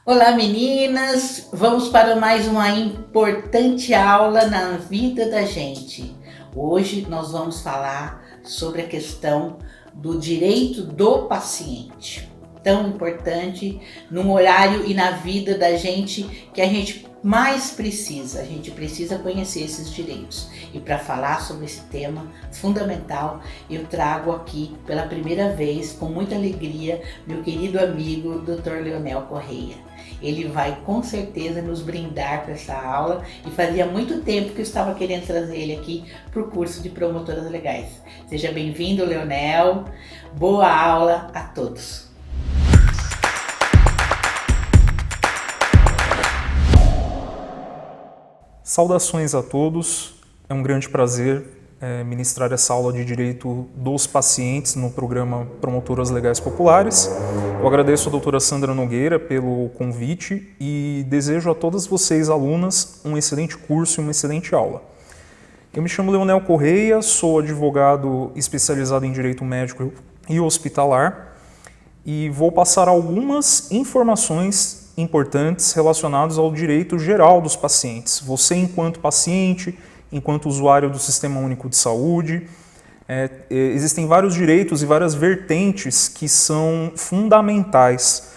Olá meninas, vamos para mais uma importante aula na vida da gente. Hoje nós vamos falar sobre a questão do direito do paciente. Tão importante num horário e na vida da gente que a gente mais precisa. A gente precisa conhecer esses direitos. E para falar sobre esse tema fundamental, eu trago aqui pela primeira vez, com muita alegria, meu querido amigo Dr. Leonel Correia. Ele vai com certeza nos brindar com essa aula e fazia muito tempo que eu estava querendo trazer ele aqui para o curso de promotoras legais. Seja bem-vindo, Leonel. Boa aula a todos. Saudações a todos, é um grande prazer ministrar essa aula de Direito dos Pacientes no programa Promotoras Legais Populares. Eu agradeço a doutora Sandra Nogueira pelo convite e desejo a todas vocês, alunas, um excelente curso e uma excelente aula. Eu me chamo Leonel Correia, sou advogado especializado em Direito Médico e Hospitalar e vou passar algumas informações importantes relacionados ao direito geral dos pacientes. Você, enquanto paciente, enquanto usuário do Sistema Único de Saúde, existem vários direitos e várias vertentes que são fundamentais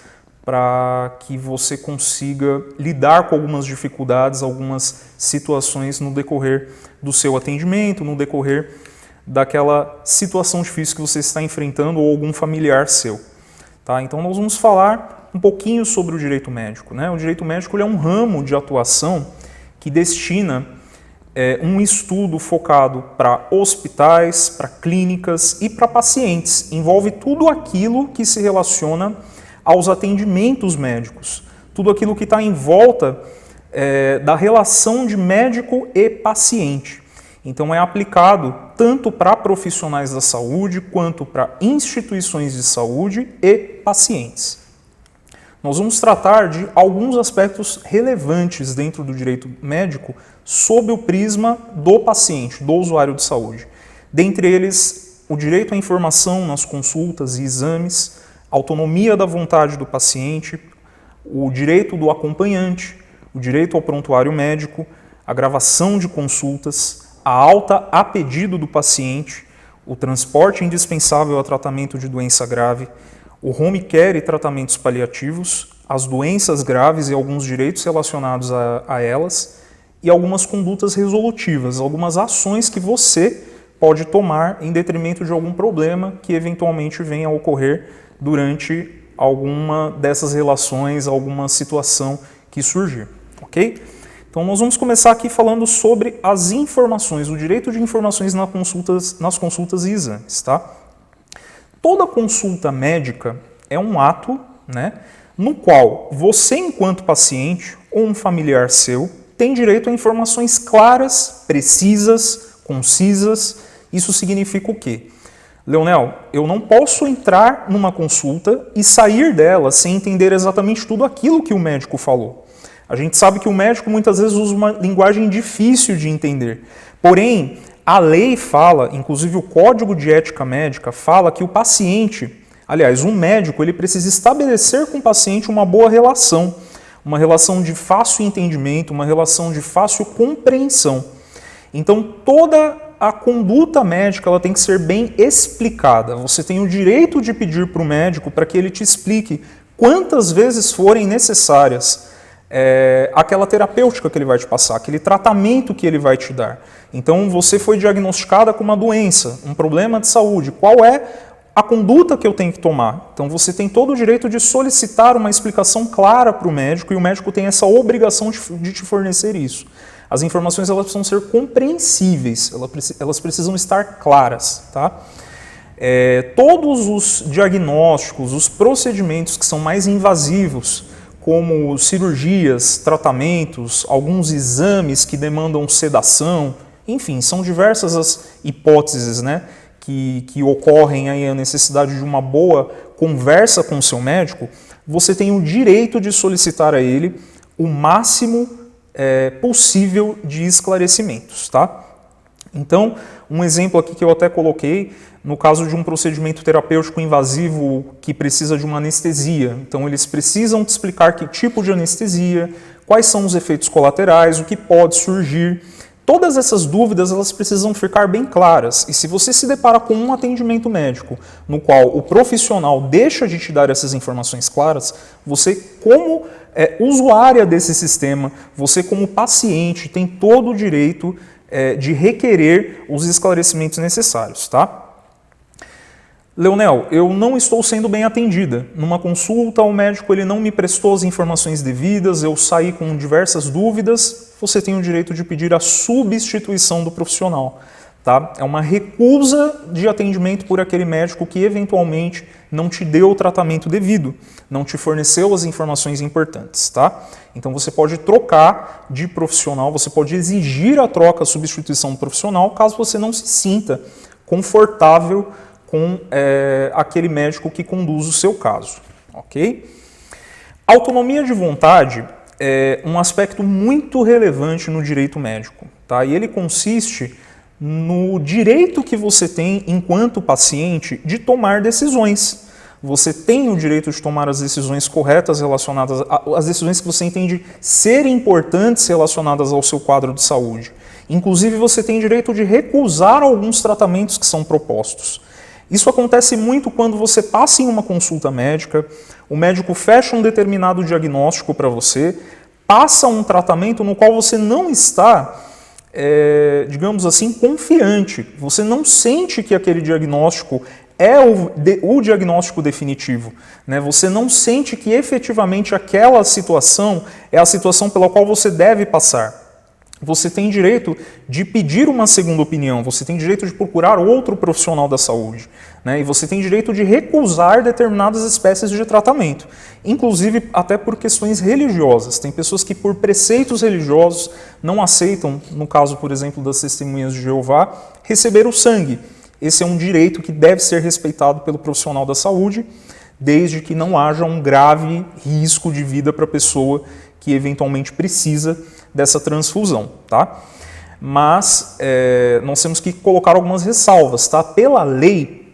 para que você consiga lidar com algumas dificuldades, algumas situações no decorrer do seu atendimento, no decorrer daquela situação difícil que você está enfrentando ou algum familiar seu. Tá? Então nós vamos falar um pouquinho sobre o direito médico, né? O direito médico ele é um ramo de atuação que destina um estudo focado para hospitais, para clínicas e para pacientes. Envolve tudo aquilo que se relaciona aos atendimentos médicos, tudo aquilo que está em volta da relação de médico e paciente. Então é aplicado tanto para profissionais da saúde quanto para instituições de saúde e pacientes. Nós vamos tratar de alguns aspectos relevantes dentro do direito médico sob o prisma do paciente, do usuário de saúde. Dentre eles, o direito à informação nas consultas e exames, a autonomia da vontade do paciente, o direito do acompanhante, o direito ao prontuário médico, a gravação de consultas, a alta a pedido do paciente, o transporte indispensável ao tratamento de doença grave, o home care e tratamentos paliativos, as doenças graves e alguns direitos relacionados a elas, e algumas condutas resolutivas, algumas ações que você pode tomar em detrimento de algum problema que eventualmente venha a ocorrer durante alguma dessas relações, alguma situação que surgir, ok? Então nós vamos começar aqui falando sobre as informações, o direito de informações nas consultas e exames, tá? Toda consulta médica é um ato, né, no qual você, enquanto paciente ou um familiar seu, tem direito a informações claras, precisas, concisas. Isso significa o quê? Leonel, eu não posso entrar numa consulta e sair dela sem entender exatamente tudo aquilo que o médico falou. A gente sabe que o médico muitas vezes usa uma linguagem difícil de entender. Porém, a lei fala, inclusive o Código de Ética Médica fala que o paciente, aliás, um médico, ele precisa estabelecer com o paciente uma boa relação, uma relação de fácil entendimento, uma relação de fácil compreensão. Então, toda a conduta médica ela tem que ser bem explicada. Você tem o direito de pedir para o médico para que ele te explique quantas vezes forem necessárias aquela terapêutica que ele vai te passar, aquele tratamento que ele vai te dar. Então, você foi diagnosticada com uma doença, um problema de saúde. Qual é a conduta que eu tenho que tomar? Então, você tem todo o direito de solicitar uma explicação clara para o médico e o médico tem essa obrigação de te fornecer isso. As informações elas precisam ser compreensíveis, elas precisam estar claras, tá? Todos os diagnósticos, os procedimentos que são mais invasivos, como cirurgias, tratamentos, alguns exames que demandam sedação, enfim, são diversas as hipóteses, né, que ocorrem aí a necessidade de uma boa conversa com o seu médico. Você tem o direito de solicitar a ele o máximo possível de esclarecimentos, tá? Então, um exemplo aqui que eu até coloquei no caso de um procedimento terapêutico invasivo que precisa de uma anestesia. Então, eles precisam te explicar que tipo de anestesia, quais são os efeitos colaterais, o que pode surgir. Todas essas dúvidas, elas precisam ficar bem claras. E se você se depara com um atendimento médico no qual o profissional deixa de te dar essas informações claras, você, como usuária desse sistema, você como paciente, tem todo o direito de requerer os esclarecimentos necessários, tá? Leonel, eu não estou sendo bem atendida. Numa consulta, o médico ele não me prestou as informações devidas, eu saí com diversas dúvidas. Você tem o direito de pedir a substituição do profissional. Tá? É uma recusa de atendimento por aquele médico que eventualmente não te deu o tratamento devido, não te forneceu as informações importantes. Tá? Então você pode trocar de profissional, você pode exigir a troca, a substituição do profissional, caso você não se sinta confortável com aquele médico que conduz o seu caso. Ok? Autonomia de vontade é um aspecto muito relevante no direito médico. Tá? E ele consiste no direito que você tem, enquanto paciente, de tomar decisões. Você tem o direito de tomar as decisões corretas relacionadas às decisões que você entende serem importantes relacionadas ao seu quadro de saúde. Inclusive, você tem direito de recusar alguns tratamentos que são propostos. Isso acontece muito quando você passa em uma consulta médica, o médico fecha um determinado diagnóstico para você, passa um tratamento no qual você não está, digamos assim, confiante. Você não sente que aquele diagnóstico é o diagnóstico definitivo. Né? Você não sente que efetivamente aquela situação é a situação pela qual você deve passar. Você tem direito de pedir uma segunda opinião, você tem direito de procurar outro profissional da saúde, né? E você tem direito de recusar determinadas espécies de tratamento, inclusive até por questões religiosas. Tem pessoas que por preceitos religiosos não aceitam, no caso, por exemplo, das testemunhas de Jeová, receber o sangue. Esse é um direito que deve ser respeitado pelo profissional da saúde, desde que não haja um grave risco de vida para a pessoa que eventualmente precisa dessa transfusão, tá? Mas nós temos que colocar algumas ressalvas, tá? Pela lei,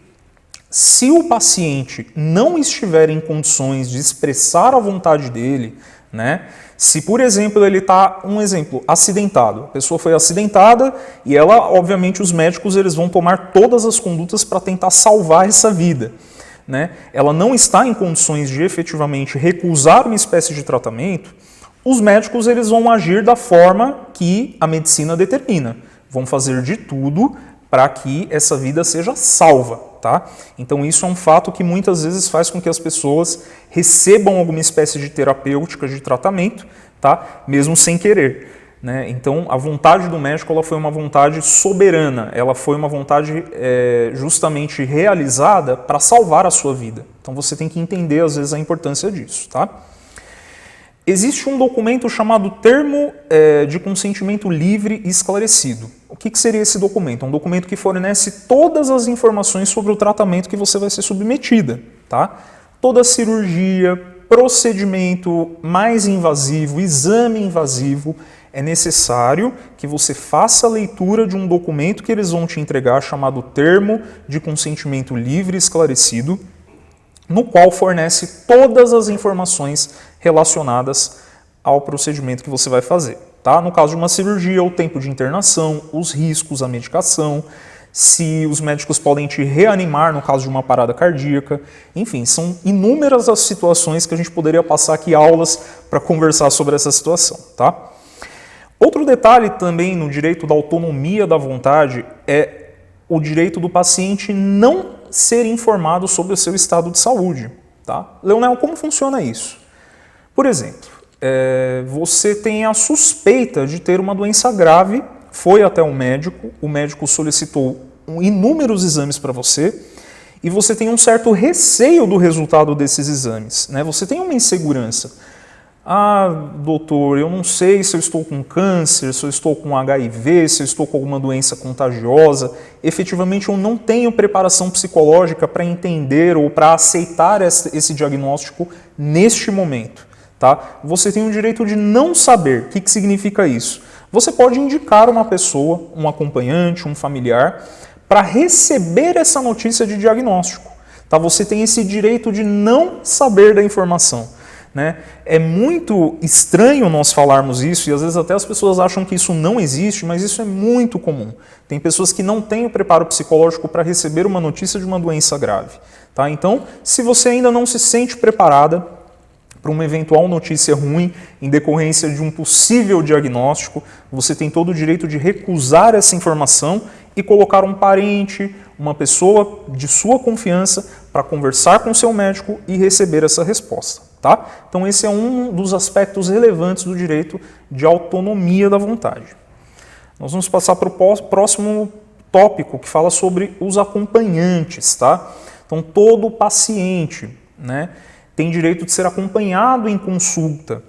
se o paciente não estiver em condições de expressar a vontade dele, né? Se, por exemplo, ele está, acidentado, a pessoa foi acidentada e ela, obviamente, os médicos eles vão tomar todas as condutas para tentar salvar essa vida. Né? Ela não está em condições de efetivamente recusar uma espécie de tratamento, os médicos eles vão agir da forma que a medicina determina. Vão fazer de tudo para que essa vida seja salva. Tá? Então isso é um fato que muitas vezes faz com que as pessoas recebam alguma espécie de terapêutica, de tratamento, tá? Mesmo sem querer. Né? Então a vontade do médico ela foi uma vontade soberana, ela foi uma vontade justamente realizada para salvar a sua vida. Então você tem que entender às vezes a importância disso. Tá? Existe um documento chamado Termo de Consentimento Livre e Esclarecido. O que seria esse documento? É um documento que fornece todas as informações sobre o tratamento que você vai ser submetida. Tá? Toda cirurgia, procedimento mais invasivo, exame invasivo, é necessário que você faça a leitura de um documento que eles vão te entregar chamado Termo de Consentimento Livre e Esclarecido, no qual fornece todas as informações relacionadas ao procedimento que você vai fazer. Tá? No caso de uma cirurgia, o tempo de internação, os riscos, a medicação, se os médicos podem te reanimar no caso de uma parada cardíaca, enfim, são inúmeras as situações que a gente poderia passar aqui aulas para conversar sobre essa situação. Tá? Outro detalhe também no direito da autonomia da vontade é o direito do paciente não ser informado sobre o seu estado de saúde. Tá? Leonel, como funciona isso? Por exemplo, você tem a suspeita de ter uma doença grave, foi até o médico solicitou inúmeros exames para você e você tem um certo receio do resultado desses exames. Né? Você tem uma insegurança. Ah, doutor, eu não sei se eu estou com câncer, se eu estou com HIV, se eu estou com alguma doença contagiosa. Efetivamente, eu não tenho preparação psicológica para entender ou para aceitar esse diagnóstico neste momento. Tá? Você tem o direito de não saber. O que significa isso? Você pode indicar uma pessoa, um acompanhante, um familiar, para receber essa notícia de diagnóstico. Tá? Você tem esse direito de não saber da informação. Né? É muito estranho nós falarmos isso e às vezes até as pessoas acham que isso não existe, mas isso é muito comum. Tem pessoas que não têm o preparo psicológico para receber uma notícia de uma doença grave. Tá? Então, se você ainda não se sente preparada para uma eventual notícia ruim em decorrência de um possível diagnóstico, você tem todo o direito de recusar essa informação e colocar um parente, uma pessoa de sua confiança para conversar com o seu médico e receber essa resposta. Tá? Então esse é um dos aspectos relevantes do direito de autonomia da vontade. Nós vamos passar para o próximo tópico, que fala sobre os acompanhantes. Tá? Então todo paciente, né, tem direito de ser acompanhado em consulta,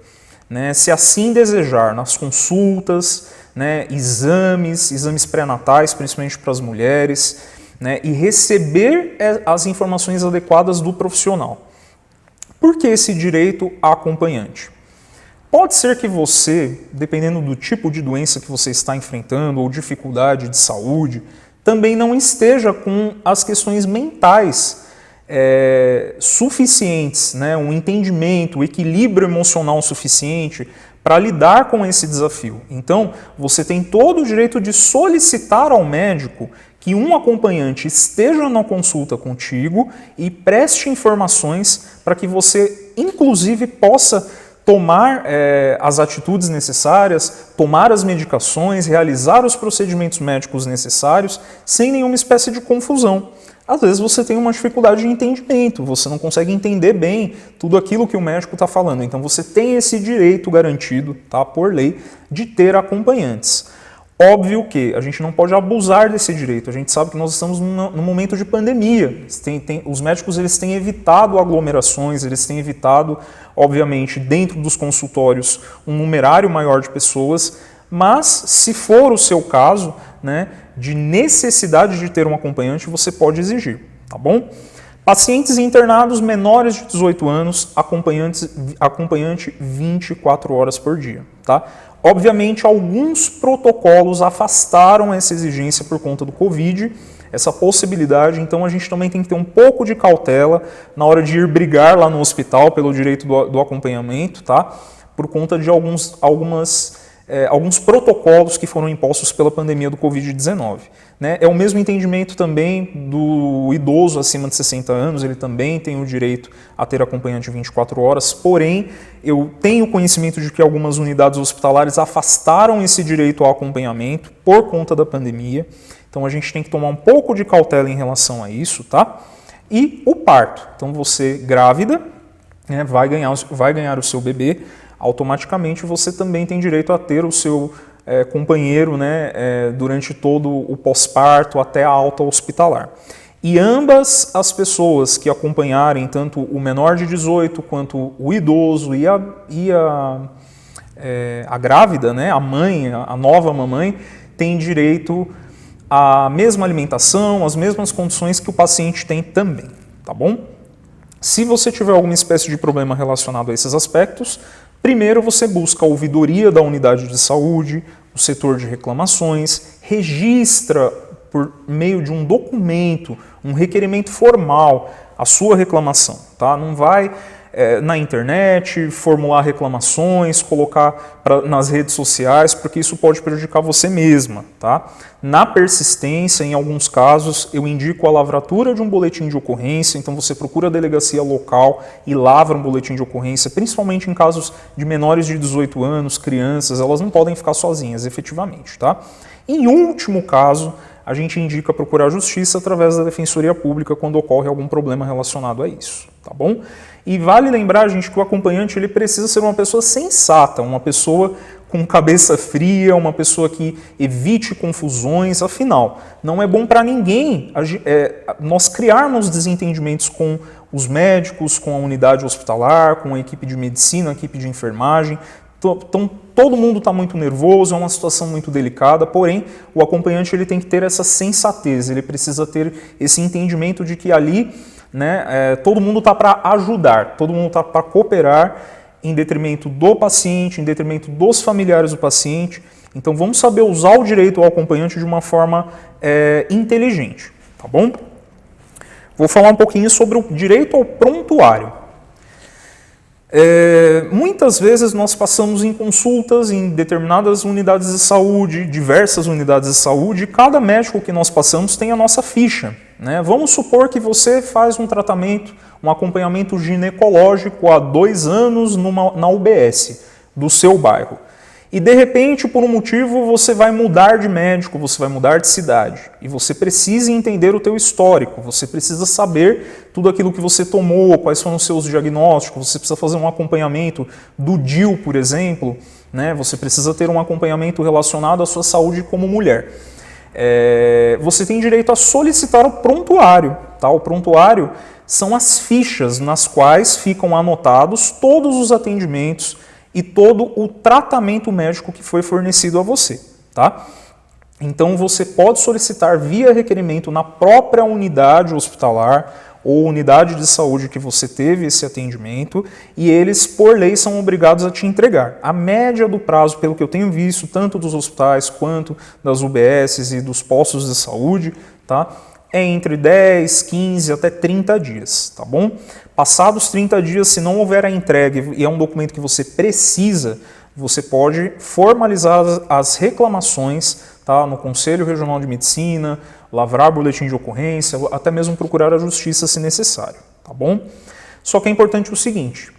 né, se assim desejar, nas consultas, né, exames pré-natais, principalmente para as mulheres, né, e receber as informações adequadas do profissional. Por que esse direito a acompanhante? Pode ser que você, dependendo do tipo de doença que você está enfrentando ou dificuldade de saúde, também não esteja com as questões mentais suficientes, né, um entendimento, um equilíbrio emocional suficiente para lidar com esse desafio. Então, você tem todo o direito de solicitar ao médico que um acompanhante esteja na consulta contigo e preste informações para que você, inclusive, possa tomar as atitudes necessárias, tomar as medicações, realizar os procedimentos médicos necessários sem nenhuma espécie de confusão. Às vezes você tem uma dificuldade de entendimento, você não consegue entender bem tudo aquilo que o médico está falando. Então você tem esse direito garantido, tá, por lei, de ter acompanhantes. Óbvio que a gente não pode abusar desse direito. A gente sabe que nós estamos num momento de pandemia. Os médicos eles têm evitado aglomerações, eles têm evitado, obviamente, dentro dos consultórios, um numerário maior de pessoas, mas se for o seu caso, né, de necessidade de ter um acompanhante, você pode exigir, tá bom? Pacientes internados menores de 18 anos, acompanhante 24 horas por dia, tá? Obviamente, alguns protocolos afastaram essa exigência por conta do Covid, essa possibilidade, então a gente também tem que ter um pouco de cautela na hora de ir brigar lá no hospital pelo direito do acompanhamento, tá? Por conta de alguns protocolos que foram impostos pela pandemia do Covid-19. Né? É o mesmo entendimento também do idoso acima de 60 anos, ele também tem o direito a ter acompanhante 24 horas, porém, eu tenho conhecimento de que algumas unidades hospitalares afastaram esse direito ao acompanhamento por conta da pandemia, então a gente tem que tomar um pouco de cautela em relação a isso, tá? E o parto, então você grávida, né, vai ganhar o seu bebê, automaticamente você também tem direito a ter o seu companheiro, né, durante todo o pós-parto até a alta hospitalar. E ambas as pessoas que acompanharem, tanto o menor de 18 quanto o idoso e a grávida, né, a mãe, a nova mamãe, têm direito à mesma alimentação, às mesmas condições que o paciente tem também, tá bom? Se você tiver alguma espécie de problema relacionado a esses aspectos, primeiro você busca a ouvidoria da unidade de saúde, o setor de reclamações, registra por meio de um documento, um requerimento formal, a sua reclamação. Tá? Não vai na internet formular reclamações, colocar nas redes sociais, porque isso pode prejudicar você mesma. Tá? Na persistência, em alguns casos, eu indico a lavratura de um boletim de ocorrência, então você procura a delegacia local e lavra um boletim de ocorrência, principalmente em casos de menores de 18 anos, crianças, elas não podem ficar sozinhas, efetivamente. Tá? Em último caso, a gente indica procurar a justiça através da Defensoria Pública quando ocorre algum problema relacionado a isso. Tá bom? E vale lembrar, gente, que o acompanhante ele precisa ser uma pessoa sensata, uma pessoa com cabeça fria, uma pessoa que evite confusões. Afinal, não é bom para ninguém nós criarmos desentendimentos com os médicos, com a unidade hospitalar, com a equipe de medicina, a equipe de enfermagem. Então, todo mundo está muito nervoso, é uma situação muito delicada, porém, o acompanhante ele tem que ter essa sensatez, ele precisa ter esse entendimento de que ali, né, todo mundo está para ajudar, todo mundo está para cooperar em detrimento do paciente, em detrimento dos familiares do paciente. Então vamos saber usar o direito ao acompanhante de uma forma inteligente, tá bom? Vou falar um pouquinho sobre o direito ao prontuário. Muitas vezes nós passamos em consultas em determinadas unidades de saúde, diversas unidades de saúde, e cada médico que nós passamos tem a nossa ficha, né? Vamos supor que você faz um tratamento, um acompanhamento ginecológico há 2 anos na UBS do seu bairro. E de repente, por um motivo, você vai mudar de médico, você vai mudar de cidade. E você precisa entender o teu histórico, você precisa saber tudo aquilo que você tomou, quais foram os seus diagnósticos, você precisa fazer um acompanhamento do DIU, por exemplo, né? Você precisa ter um acompanhamento relacionado à sua saúde como mulher. Você tem direito a solicitar o prontuário, tá? O prontuário são as fichas nas quais ficam anotados todos os atendimentos e todo o tratamento médico que foi fornecido a você, tá? Então você pode solicitar via requerimento na própria unidade hospitalar ou unidade de saúde que você teve esse atendimento e eles, por lei, são obrigados a te entregar. A média do prazo, pelo que eu tenho visto, tanto dos hospitais quanto das UBSs e dos postos de saúde, tá? É entre 10, 15 até 30 dias, tá bom? Passados 30 dias, se não houver a entrega e é um documento que você precisa, você pode formalizar as reclamações, tá, no Conselho Regional de Medicina, lavrar boletim de ocorrência, até mesmo procurar a justiça se necessário, tá bom? Só que é importante o seguinte,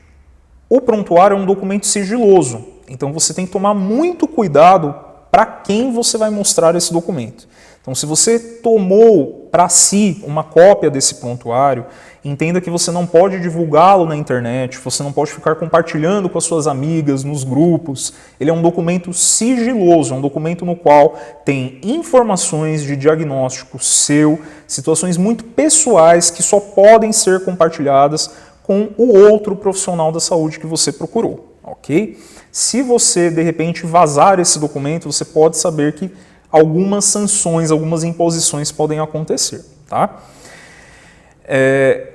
o prontuário é um documento sigiloso, então você tem que tomar muito cuidado para quem você vai mostrar esse documento. Então, se você tomou para si uma cópia desse prontuário, entenda que você não pode divulgá-lo na internet, você não pode ficar compartilhando com as suas amigas, nos grupos. Ele é um documento sigiloso, é um documento no qual tem informações de diagnóstico seu, situações muito pessoais que só podem ser compartilhadas com o outro profissional da saúde que você procurou, ok? Se você, de repente, vazar esse documento, você pode saber que algumas sanções, algumas imposições podem acontecer, tá?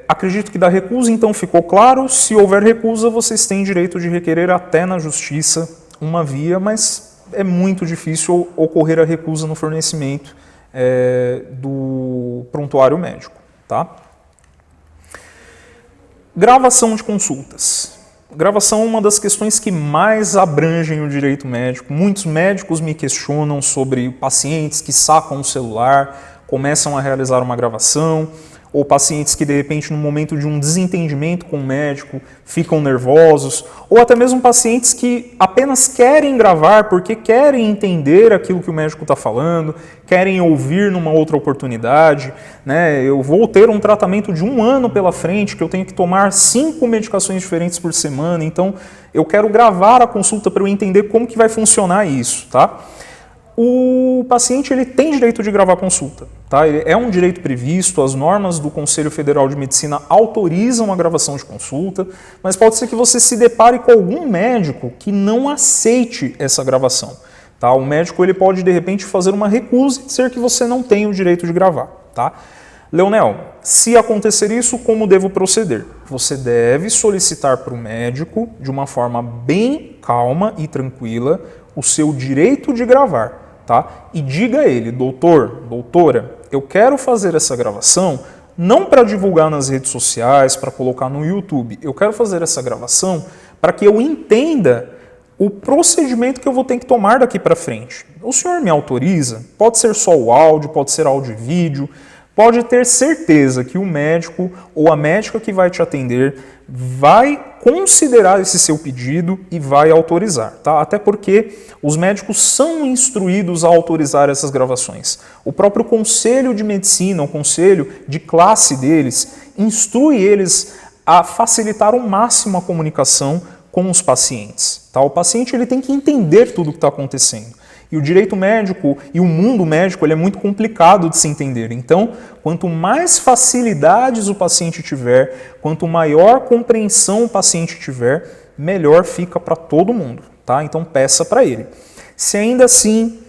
Acredito que da recusa, então, ficou claro. Se houver recusa, vocês têm direito de requerer até na justiça uma via, mas é muito difícil ocorrer a recusa no fornecimento do prontuário médico, tá? Gravação de consultas. Gravação é uma das questões que mais abrangem o direito médico. Muitos médicos me questionam sobre pacientes que sacam o celular, começam a realizar uma gravação, ou pacientes que de repente no momento de um desentendimento com o médico ficam nervosos, ou até mesmo pacientes que apenas querem gravar porque querem entender aquilo que o médico está falando, querem ouvir numa outra oportunidade, né? Eu vou ter um tratamento de 1 ano pela frente, que eu tenho que tomar 5 medicações diferentes por semana, então eu quero gravar a consulta para eu entender como que vai funcionar isso, tá? O paciente ele tem direito de gravar a consulta, tá? É um direito previsto, as normas do Conselho Federal de Medicina autorizam a gravação de consulta, mas pode ser que você se depare com algum médico que não aceite essa gravação, tá? O médico ele pode de repente fazer uma recusa e dizer que você não tem o direito de gravar, tá? Leonel, se acontecer isso, como devo proceder? Você deve solicitar para o médico, de uma forma bem calma e tranquila, o seu direito de gravar. Tá? E diga a ele, doutor, doutora, eu quero fazer essa gravação não para divulgar nas redes sociais, para colocar no YouTube, eu quero fazer essa gravação para que eu entenda o procedimento que eu vou ter que tomar daqui para frente. O senhor me autoriza? Pode ser só o áudio, pode ser áudio e vídeo, pode ter certeza que o médico ou a médica que vai te atender vai considerar esse seu pedido e vai autorizar, tá? Até porque os médicos são instruídos a autorizar essas gravações. O próprio Conselho de Medicina, o Conselho de classe deles, instrui eles a facilitar ao máximo a comunicação com os pacientes, tá? O paciente ele tem que entender tudo o que está acontecendo. E o direito médico e o mundo médico ele é muito complicado de se entender. Então, quanto mais facilidades o paciente tiver, quanto maior compreensão o paciente tiver, melhor fica para todo mundo, tá? Então, peça para ele. Se ainda assim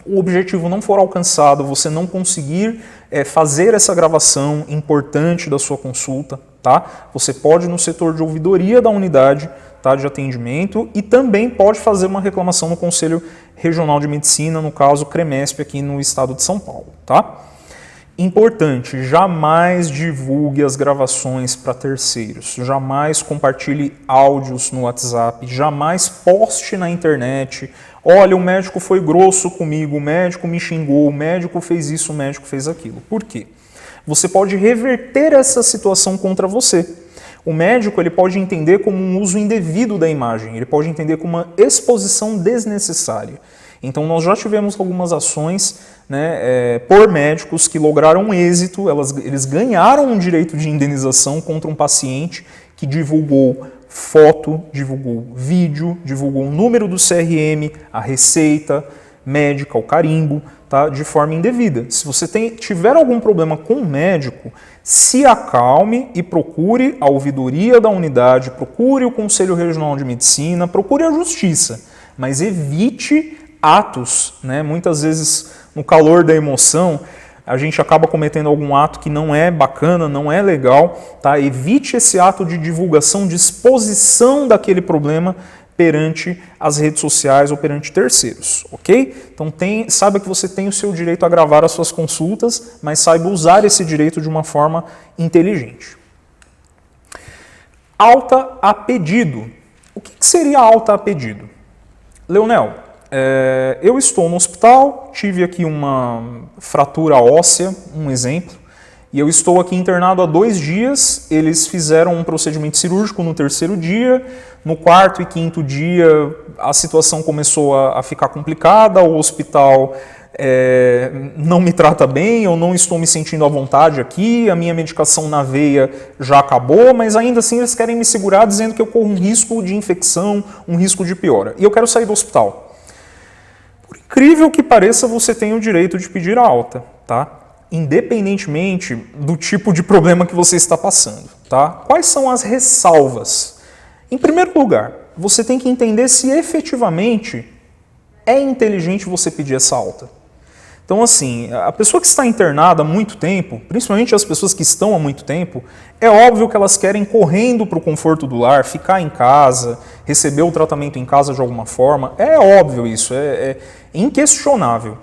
o objetivo não for alcançado, você não conseguir fazer essa gravação importante da sua consulta, tá? Você pode, no setor de ouvidoria da unidade, tá, de atendimento, e também pode fazer uma reclamação no Conselho Regional de Medicina, no caso CREMESP, aqui no estado de São Paulo. Tá? Importante, jamais divulgue as gravações para terceiros, jamais compartilhe áudios no WhatsApp, jamais poste na internet. Olha, o médico foi grosso comigo, o médico me xingou, o médico fez isso, o médico fez aquilo. Por quê? Você pode reverter essa situação contra você. O médico ele pode entender como um uso indevido da imagem, ele pode entender como uma exposição desnecessária. Então nós já tivemos algumas ações, né, por médicos que lograram êxito, eles ganharam um direito de indenização contra um paciente que divulgou foto, divulgou vídeo, divulgou o número do CRM, a receita médica, o carimbo, tá, de forma indevida. Se você tiver algum problema com o médico, se acalme e procure a ouvidoria da unidade, procure o Conselho Regional de Medicina, procure a Justiça, mas evite atos, né? Muitas vezes no calor da emoção a gente acaba cometendo algum ato que não é bacana, não é legal, tá? Evite esse ato de divulgação, de exposição daquele problema perante as redes sociais ou perante terceiros, ok? Então saiba que você tem o seu direito a gravar as suas consultas, mas saiba usar esse direito de uma forma inteligente. Alta a pedido. O que seria alta a pedido? Leonel, eu estou no hospital, tive aqui uma fratura óssea, um exemplo, e eu estou aqui internado há 2 dias, eles fizeram um procedimento cirúrgico no 3º dia, no 4º e 5º dia a situação começou a ficar complicada, o hospital não me trata bem, eu não estou me sentindo à vontade aqui, a minha medicação na veia já acabou, mas ainda assim eles querem me segurar dizendo que eu corro um risco de infecção, um risco de piora, e eu quero sair do hospital. Por incrível que pareça, você tem o direito de pedir alta, tá? Independentemente do tipo de problema que você está passando, tá? Quais são as ressalvas? Em primeiro lugar, você tem que entender se efetivamente é inteligente você pedir essa alta. Então, assim, a pessoa que está internada há muito tempo, principalmente as pessoas que estão há muito tempo, é óbvio que elas querem correndo para o conforto do lar, ficar em casa, receber o tratamento em casa de alguma forma. É óbvio isso, é inquestionável.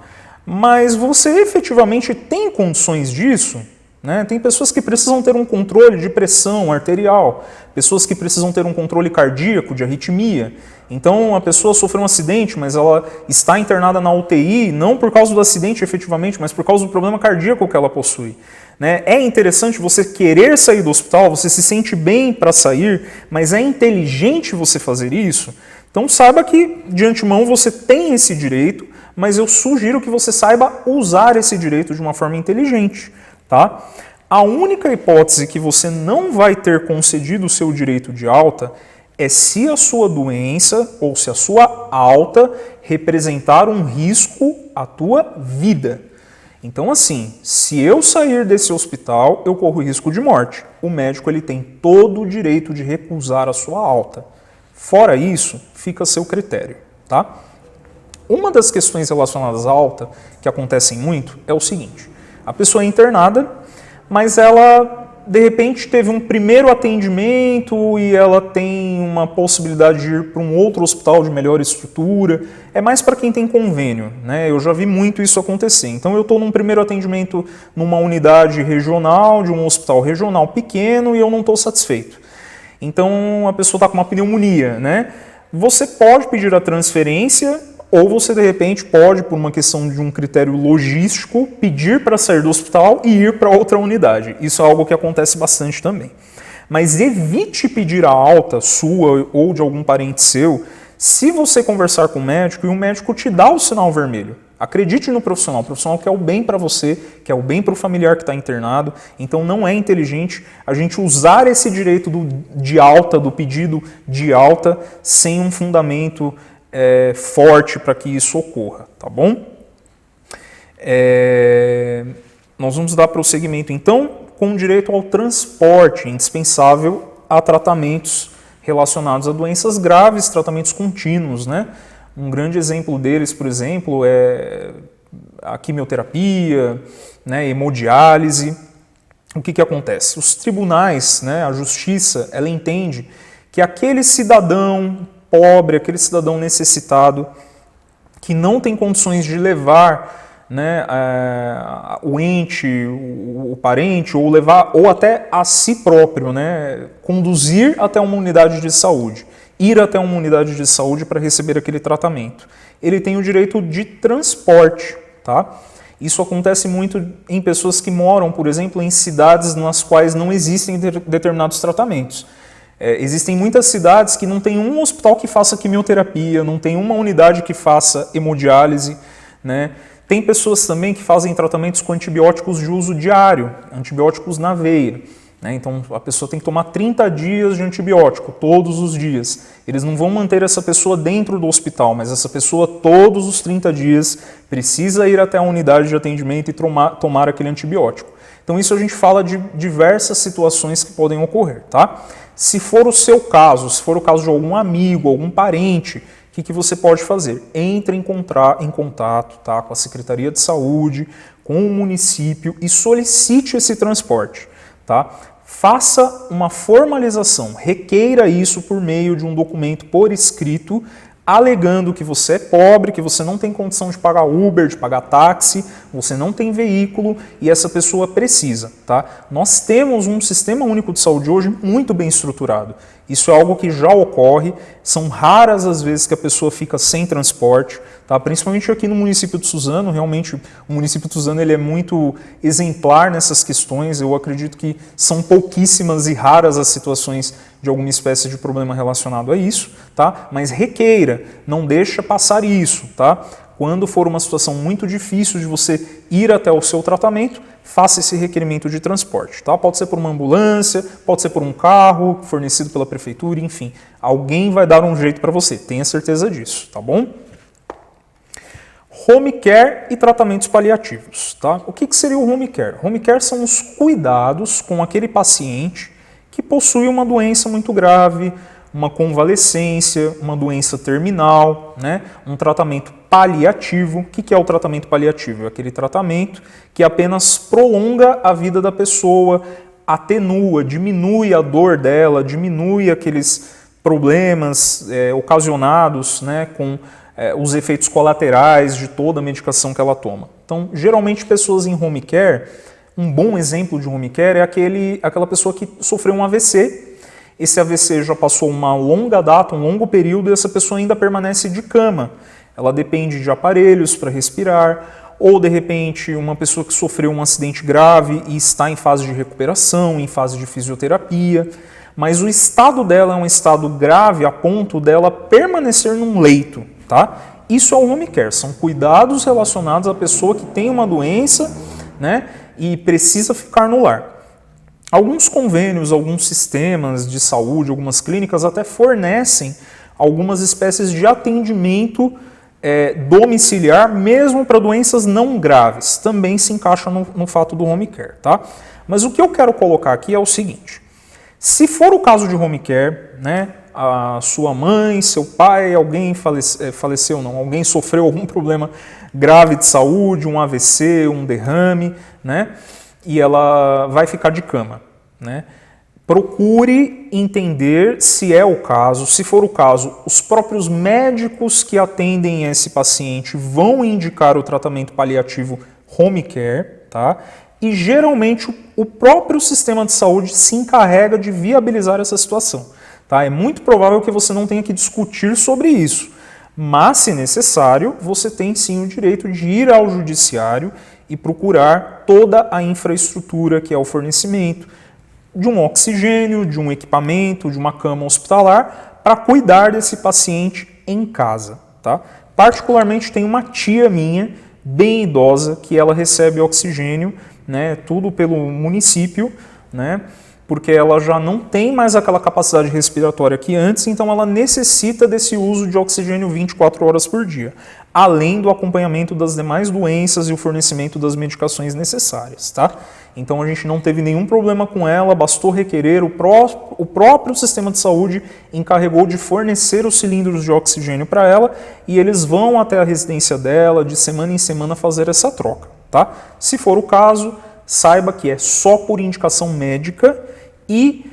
Mas você efetivamente tem condições disso? Né? Tem pessoas que precisam ter um controle de pressão arterial, pessoas que precisam ter um controle cardíaco, de arritmia. Então a pessoa sofreu um acidente, mas ela está internada na UTI, não por causa do acidente efetivamente, mas por causa do problema cardíaco que ela possui. Né? É interessante você querer sair do hospital, você se sente bem para sair, mas é inteligente você fazer isso? Então saiba que de antemão você tem esse direito, mas eu sugiro que você saiba usar esse direito de uma forma inteligente. Tá? A única hipótese que você não vai ter concedido o seu direito de alta é se a sua doença ou se a sua alta representar um risco à tua vida. Então, assim, se eu sair desse hospital, eu corro risco de morte. O médico ele tem todo o direito de recusar a sua alta. Fora isso, fica a seu critério. Tá? Uma das questões relacionadas à alta, que acontecem muito, é o seguinte. A pessoa é internada, mas ela, de repente, teve um primeiro atendimento e ela tem uma possibilidade de ir para um outro hospital de melhor estrutura. É mais para quem tem convênio, né? Eu já vi muito isso acontecer. Então, eu estou num primeiro atendimento numa unidade regional, de um hospital regional pequeno, e eu não estou satisfeito. Então, a pessoa está com uma pneumonia, né? Você pode pedir a transferência, ou você, de repente, pode, por uma questão de um critério logístico, pedir para sair do hospital e ir para outra unidade. Isso é algo que acontece bastante também. Mas evite pedir a alta sua ou de algum parente seu se você conversar com o médico e o médico te dá o sinal vermelho. Acredite no profissional, o profissional quer o bem para você, quer o bem para o familiar que está internado, então não é inteligente a gente usar esse direito de alta, do pedido de alta, sem um fundamento forte para que isso ocorra, tá bom? Nós vamos dar prosseguimento, então, com direito ao transporte indispensável a tratamentos relacionados a doenças graves, tratamentos contínuos, né? Um grande exemplo deles, por exemplo, é a quimioterapia, né, hemodiálise. O que acontece? Os tribunais, né, a justiça, ela entende que aquele cidadão pobre, aquele cidadão necessitado, que não tem condições de levar, né, o ente, o parente, ou levar, ou até a si próprio, né, conduzir até uma unidade de saúde, ir até uma unidade de saúde para receber aquele tratamento. Ele tem o direito de transporte, tá? Isso acontece muito em pessoas que moram, por exemplo, em cidades nas quais não existem determinados tratamentos. Existem muitas cidades que não tem um hospital que faça quimioterapia, não tem uma unidade que faça hemodiálise, né? Tem pessoas também que fazem tratamentos com antibióticos de uso diário, antibióticos na veia, né? Então a pessoa tem que tomar 30 dias de antibiótico, todos os dias. Eles não vão manter essa pessoa dentro do hospital, mas essa pessoa todos os 30 dias precisa ir até a unidade de atendimento e tomar aquele antibiótico. Então isso a gente fala de diversas situações que podem ocorrer, tá? Se for o seu caso, se for o caso de algum amigo, algum parente, o que você pode fazer? Entre em contato, tá, com a Secretaria de Saúde, com o município e solicite esse transporte, tá? Faça uma formalização, requeira isso por meio de um documento por escrito, alegando que você é pobre, que você não tem condição de pagar Uber, de pagar táxi, você não tem veículo e essa pessoa precisa, tá? Nós temos um sistema único de saúde hoje muito bem estruturado. Isso é algo que já ocorre, são raras as vezes que a pessoa fica sem transporte, tá? Principalmente aqui no município de Suzano, realmente o município de Suzano ele é muito exemplar nessas questões, eu acredito que são pouquíssimas e raras as situações de alguma espécie de problema relacionado a isso, tá? Mas requeira, não deixa passar isso, tá? Quando for uma situação muito difícil de você ir até o seu tratamento, faça esse requerimento de transporte, tá? Pode ser por uma ambulância, pode ser por um carro fornecido pela prefeitura, enfim. Alguém vai dar um jeito para você, tenha certeza disso, tá bom? Home care e tratamentos paliativos, tá? O que seria o home care? Home care são os cuidados com aquele paciente que possui uma doença muito grave, uma convalescência, uma doença terminal, né? Um tratamento paliativo. O que é o tratamento paliativo? É aquele tratamento que apenas prolonga a vida da pessoa, atenua, diminui a dor dela, diminui aqueles problemas ocasionados, né, com os efeitos colaterais de toda a medicação que ela toma. Então, geralmente pessoas em home care, um bom exemplo de home care é aquela pessoa que sofreu um AVC. Esse AVC já passou uma longa data, um longo período, e essa pessoa ainda permanece de cama. Ela depende de aparelhos para respirar, ou de repente uma pessoa que sofreu um acidente grave e está em fase de recuperação, em fase de fisioterapia, mas o estado dela é um estado grave a ponto dela permanecer num leito, tá? Isso é o home care, são cuidados relacionados à pessoa que tem uma doença, né, e precisa ficar no lar. Alguns convênios, alguns sistemas de saúde, algumas clínicas até fornecem algumas espécies de atendimento domiciliar, mesmo para doenças não graves. Também se encaixa no fato do home care, tá? Mas o que eu quero colocar aqui é o seguinte: se for o caso de home care, né, a sua mãe, seu pai, alguém faleceu, não, alguém sofreu algum problema grave de saúde, um AVC, um derrame, né? E ela vai ficar de cama, né? Procure entender se é o caso. Se for o caso, os próprios médicos que atendem esse paciente vão indicar o tratamento paliativo home care, tá? E geralmente o próprio sistema de saúde se encarrega de viabilizar essa situação, tá? É muito provável que você não tenha que discutir sobre isso, mas se necessário, você tem sim o direito de ir ao judiciário e procurar toda a infraestrutura que é o fornecimento de um oxigênio, de um equipamento, de uma cama hospitalar para cuidar desse paciente em casa, tá? Particularmente tem uma tia minha, bem idosa, que ela recebe oxigênio, né, tudo pelo município, né, porque ela já não tem mais aquela capacidade respiratória que antes, então ela necessita desse uso de oxigênio 24 horas por dia, além do acompanhamento das demais doenças e o fornecimento das medicações necessárias, tá? Então a gente não teve nenhum problema com ela, bastou requerer, o próprio sistema de saúde encarregou de fornecer os cilindros de oxigênio para ela e eles vão até a residência dela de semana em semana fazer essa troca, tá? Se for o caso, saiba que é só por indicação médica e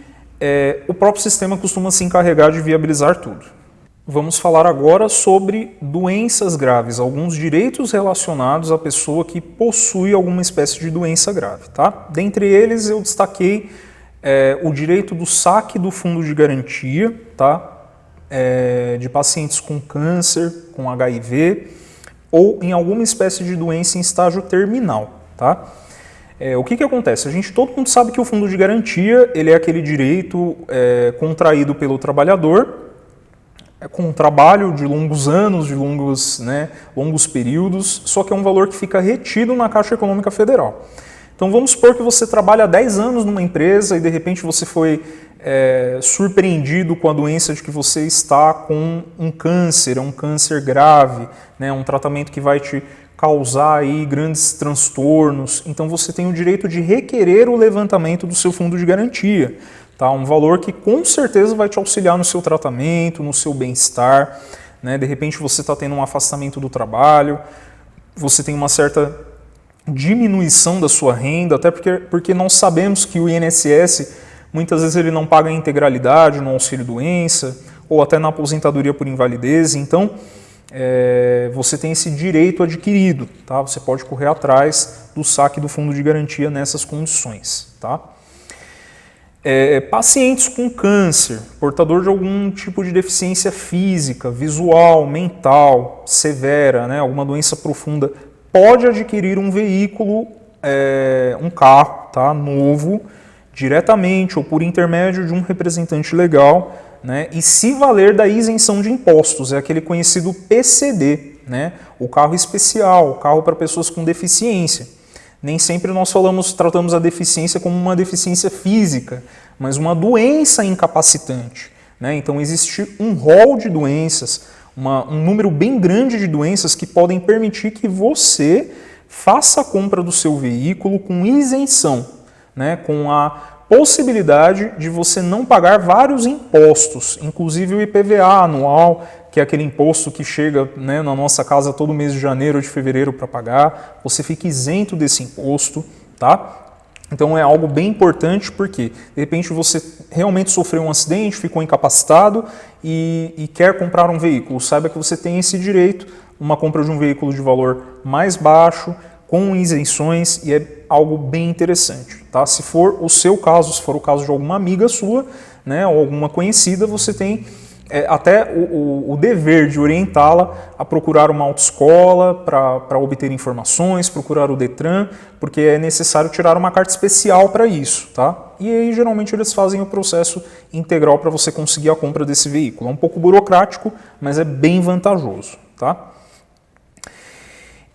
o próprio sistema costuma se encarregar de viabilizar tudo. Vamos falar agora sobre doenças graves, alguns direitos relacionados à pessoa que possui alguma espécie de doença grave. Tá? Dentre eles, eu destaquei o direito do saque do fundo de garantia, tá? De pacientes com câncer, com HIV ou em alguma espécie de doença em estágio terminal. Tá? O que acontece? Todo mundo sabe que o fundo de garantia ele é aquele direito contraído pelo trabalhador com um trabalho de longos anos, de longos períodos, só que é um valor que fica retido na Caixa Econômica Federal. Então vamos supor que você trabalha há 10 anos numa empresa e de repente você foi surpreendido com a doença de que você está com um câncer grave, né, um tratamento que vai te causar aí grandes transtornos. Então você tem o direito de requerer o levantamento do seu fundo de garantia. Tá? Um valor que com certeza vai te auxiliar no seu tratamento, no seu bem-estar. Né? De repente você está tendo um afastamento do trabalho, você tem uma certa diminuição da sua renda, até porque nós sabemos que o INSS muitas vezes ele não paga a integralidade no auxílio-doença ou até na aposentadoria por invalidez. Então você tem esse direito adquirido. Tá? Você pode correr atrás do saque do fundo de garantia nessas condições. Tá? Pacientes com câncer, portador de algum tipo de deficiência física, visual, mental, severa, né, alguma doença profunda, pode adquirir um veículo, um carro, tá, novo, diretamente ou por intermédio de um representante legal, né, e se valer da isenção de impostos, é aquele conhecido PCD, né, o carro especial, o carro para pessoas com deficiência. Nem sempre nós tratamos a deficiência como uma deficiência física, mas uma doença incapacitante. Né? Então existe um rol de doenças, um número bem grande de doenças que podem permitir que você faça a compra do seu veículo com isenção, né? Com a possibilidade de você não pagar vários impostos, inclusive o IPVA anual, que é aquele imposto que chega, né, na nossa casa todo mês de janeiro ou de fevereiro para pagar, você fica isento desse imposto, tá? Então é algo bem importante porque, de repente, você realmente sofreu um acidente, ficou incapacitado e quer comprar um veículo. Saiba que você tem esse direito, uma compra de um veículo de valor mais baixo, com isenções, e é algo bem interessante. Tá? Se for o seu caso, se for o caso de alguma amiga sua, né, ou alguma conhecida, você tem até o dever de orientá-la a procurar uma autoescola para obter informações, procurar o Detran, porque é necessário tirar uma carta especial para isso. Tá? E aí, geralmente, eles fazem o processo integral para você conseguir a compra desse veículo. É um pouco burocrático, mas é bem vantajoso. Tá?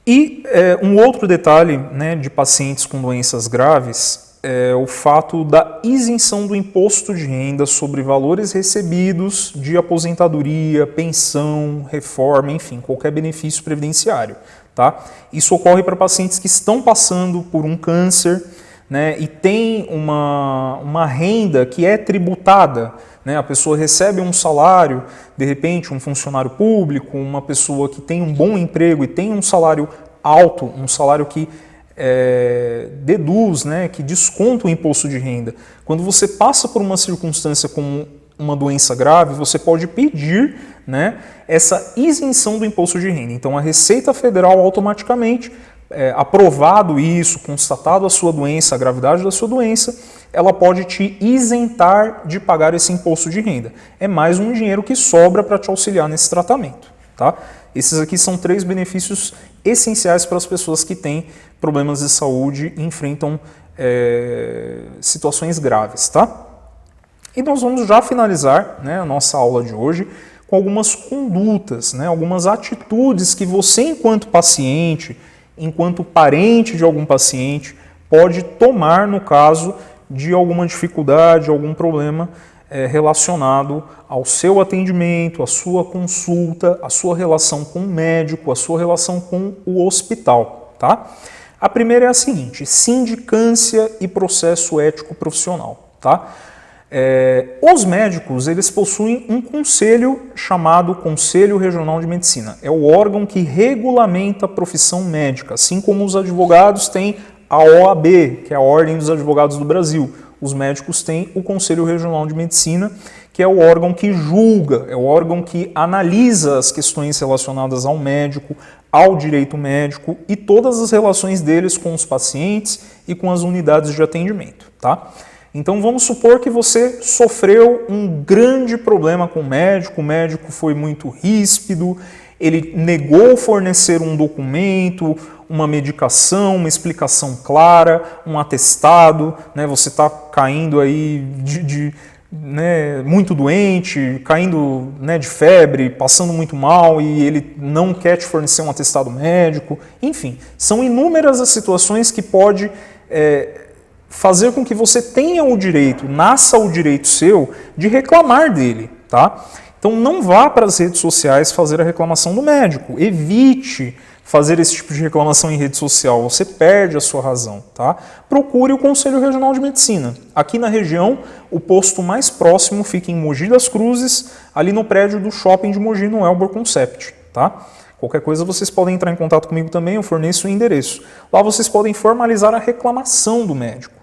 E um outro detalhe, né, de pacientes com doenças graves é o fato da isenção do imposto de renda sobre valores recebidos de aposentadoria, pensão, reforma, enfim, qualquer benefício previdenciário. Tá? Isso ocorre para pacientes que estão passando por um câncer, né, e tem uma renda que é tributada. Né? A pessoa recebe um salário, de repente um funcionário público, uma pessoa que tem um bom emprego e tem um salário alto, um salário que deduz, né, que desconta o imposto de renda. Quando você passa por uma circunstância como uma doença grave, você pode pedir, né, essa isenção do imposto de renda. Então a Receita Federal automaticamente, aprovado isso, constatado a sua doença, a gravidade da sua doença, ela pode te isentar de pagar esse imposto de renda. É mais um dinheiro que sobra para te auxiliar nesse tratamento. Tá? Esses aqui são 3 benefícios essenciais para as pessoas que têm problemas de saúde e enfrentam situações graves. Tá? E nós vamos já finalizar, né, a nossa aula de hoje com algumas condutas, né, algumas atitudes que você, enquanto paciente, enquanto parente de algum paciente, pode tomar no caso de alguma dificuldade, algum problema relacionado ao seu atendimento, à sua consulta, à sua relação com o médico, à sua relação com o hospital. Tá? A primeira é a seguinte: sindicância e processo ético profissional. Tá? Os médicos, eles possuem um conselho chamado Conselho Regional de Medicina. É o órgão que regulamenta a profissão médica, assim como os advogados têm a OAB, que é a Ordem dos Advogados do Brasil. os médicos têm o Conselho Regional de Medicina, que é o órgão que julga, é o órgão que analisa as questões relacionadas ao médico, ao direito médico e todas as relações deles com os pacientes e com as unidades de atendimento, tá? Então vamos supor que você sofreu um grande problema com o médico foi muito ríspido, ele negou fornecer um documento, uma medicação, uma explicação clara, um atestado, né? Você está caindo aí muito doente, caindo de febre, passando muito mal e ele não quer te fornecer um atestado médico. Enfim, são inúmeras as situações que pode fazer com que você tenha o direito, nasça o direito seu de reclamar dele, tá? Então não vá para as redes sociais fazer a reclamação do médico, evite fazer esse tipo de reclamação em rede social, você perde a sua razão, tá? Procure o Conselho Regional de Medicina. Aqui na região, o posto mais próximo fica em Mogi das Cruzes, ali no prédio do shopping de Mogi, no Elbor Concept, tá? Qualquer coisa vocês podem entrar em contato comigo também, eu forneço o endereço. Lá vocês podem formalizar a reclamação do médico.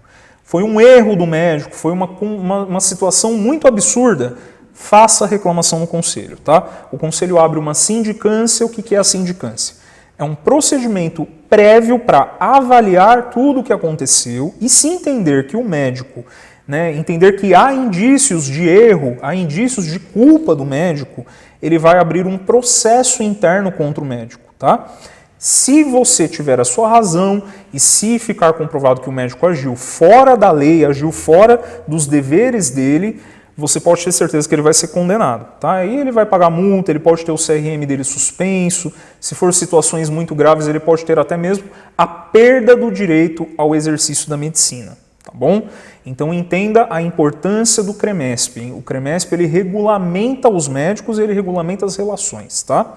Foi um erro do médico, foi uma situação muito absurda. Faça a reclamação no conselho, tá? O conselho abre uma sindicância. O que é a sindicância? É um procedimento prévio para avaliar tudo o que aconteceu e se entender que o médico, entender que há indícios de erro, há indícios de culpa do médico, ele vai abrir um processo interno contra o médico, tá? Se você tiver a sua razão e se ficar comprovado que o médico agiu fora da lei, agiu fora dos deveres dele, você pode ter certeza que ele vai ser condenado, tá? Aí ele vai pagar multa, ele pode ter o CRM dele suspenso, se for situações muito graves, ele pode ter até mesmo a perda do direito ao exercício da medicina, tá bom? Então entenda a importância do CREMESP. O CREMESP, ele regulamenta os médicos, ele regulamenta as relações, tá?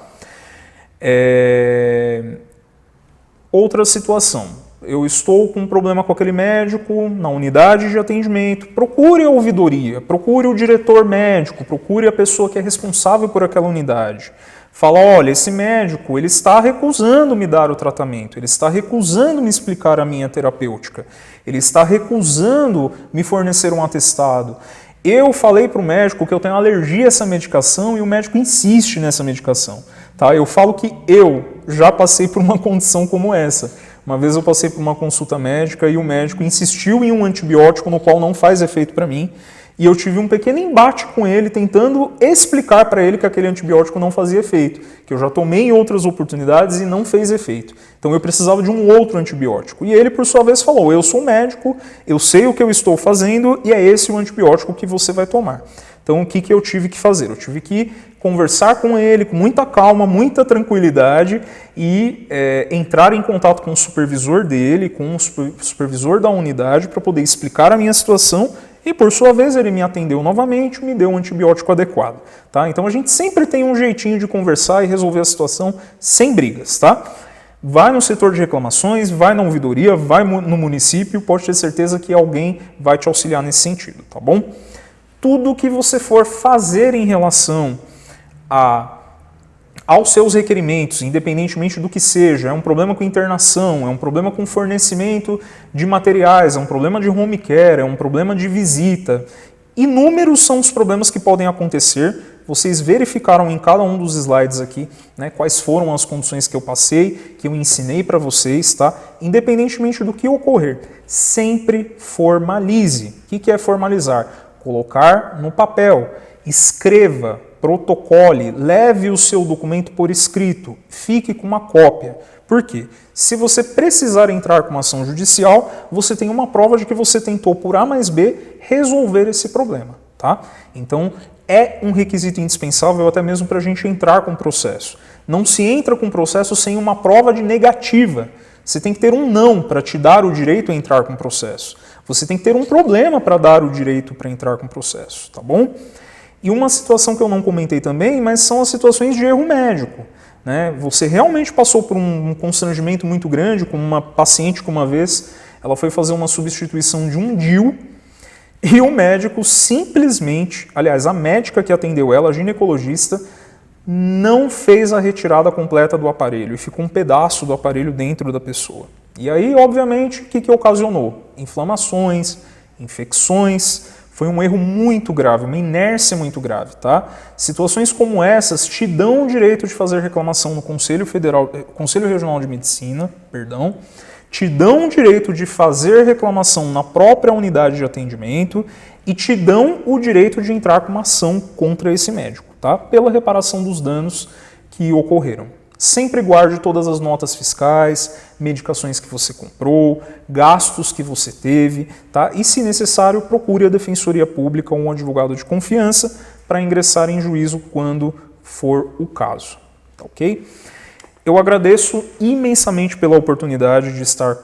Outra situação. Eu estou com um problema com aquele médico na unidade de atendimento, procure a ouvidoria, procure o diretor médico, procure a pessoa que é responsável por aquela unidade. Fala, olha, esse médico, ele está recusando me dar o tratamento, ele está recusando me explicar a minha terapêutica, ele está recusando me fornecer um atestado. Eu falei para o médico que eu tenho alergia a essa medicação e o médico insiste nessa medicação. Tá? Eu falo que eu já passei por uma condição como essa. Uma vez eu passei por uma consulta médica e o médico insistiu em um antibiótico no qual não faz efeito para mim e eu tive um pequeno embate com ele tentando explicar para ele que aquele antibiótico não fazia efeito, que eu já tomei em outras oportunidades e não fez efeito. Então eu precisava de um outro antibiótico. E ele, por sua vez, falou, eu sou médico, eu sei o que eu estou fazendo e é esse o antibiótico que você vai tomar. Então o que eu tive que fazer? Eu tive que conversar com ele com muita calma, muita tranquilidade e entrar em contato com o supervisor dele, com o supervisor da unidade para poder explicar a minha situação e, por sua vez, ele me atendeu novamente e me deu um antibiótico adequado. Tá? Então a gente sempre tem um jeitinho de conversar e resolver a situação sem brigas. Tá? Vai no setor de reclamações, vai na ouvidoria, vai no município, pode ter certeza que alguém vai te auxiliar nesse sentido. Tá bom? Tudo que você for fazer em relação aos seus requerimentos, independentemente do que seja, é um problema com internação, é um problema com fornecimento de materiais, é um problema de home care, é um problema de visita. Inúmeros são os problemas que podem acontecer. Vocês verificaram em cada um dos slides aqui, quais foram as condições que eu passei, que eu ensinei para vocês, tá? Independentemente do que ocorrer, sempre formalize. O que é formalizar? Colocar no papel, escreva, protocole, leve o seu documento por escrito, fique com uma cópia. Por quê? Se você precisar entrar com uma ação judicial, você tem uma prova de que você tentou por A mais B resolver esse problema. Tá? Então, é um requisito indispensável até mesmo para a gente entrar com o processo. Não se entra com o processo sem uma prova de negativa. Você tem que ter um não para te dar o direito a entrar com o processo. Você tem que ter um problema para dar o direito para entrar com o processo. Tá bom? E uma situação que eu não comentei também, mas são as situações de erro médico. Você realmente passou por um constrangimento muito grande, com uma paciente que uma vez ela foi fazer uma substituição de um DIU e o médico simplesmente, aliás, a médica que atendeu ela, a ginecologista, não fez a retirada completa do aparelho e ficou um pedaço do aparelho dentro da pessoa. E aí, obviamente, o que ocasionou? Inflamações, infecções. Foi um erro muito grave, uma inércia muito grave, tá? Situações como essas te dão o direito de fazer reclamação no Conselho Regional de Medicina, te dão o direito de fazer reclamação na própria unidade de atendimento e te dão o direito de entrar com uma ação contra esse médico, tá? Pela reparação dos danos que ocorreram. Sempre guarde todas as notas fiscais, medicações que você comprou, gastos que você teve, tá? E, se necessário, procure a Defensoria Pública ou um advogado de confiança para ingressar em juízo quando for o caso, tá ok? Eu agradeço imensamente pela oportunidade de estar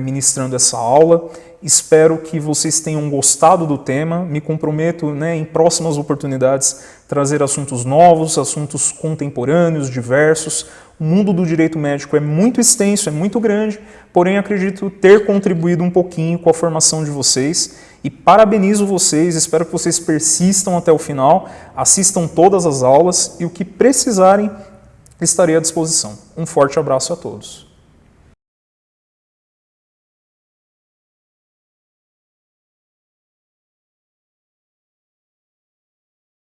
ministrando essa aula. Espero que vocês tenham gostado do tema. Me comprometo em próximas oportunidades trazer assuntos novos, assuntos contemporâneos, diversos. O mundo do direito médico é muito extenso, é muito grande, porém acredito ter contribuído um pouquinho com a formação de vocês e parabenizo vocês, espero que vocês persistam até o final, assistam todas as aulas e o que precisarem estarei à disposição. Um forte abraço a todos.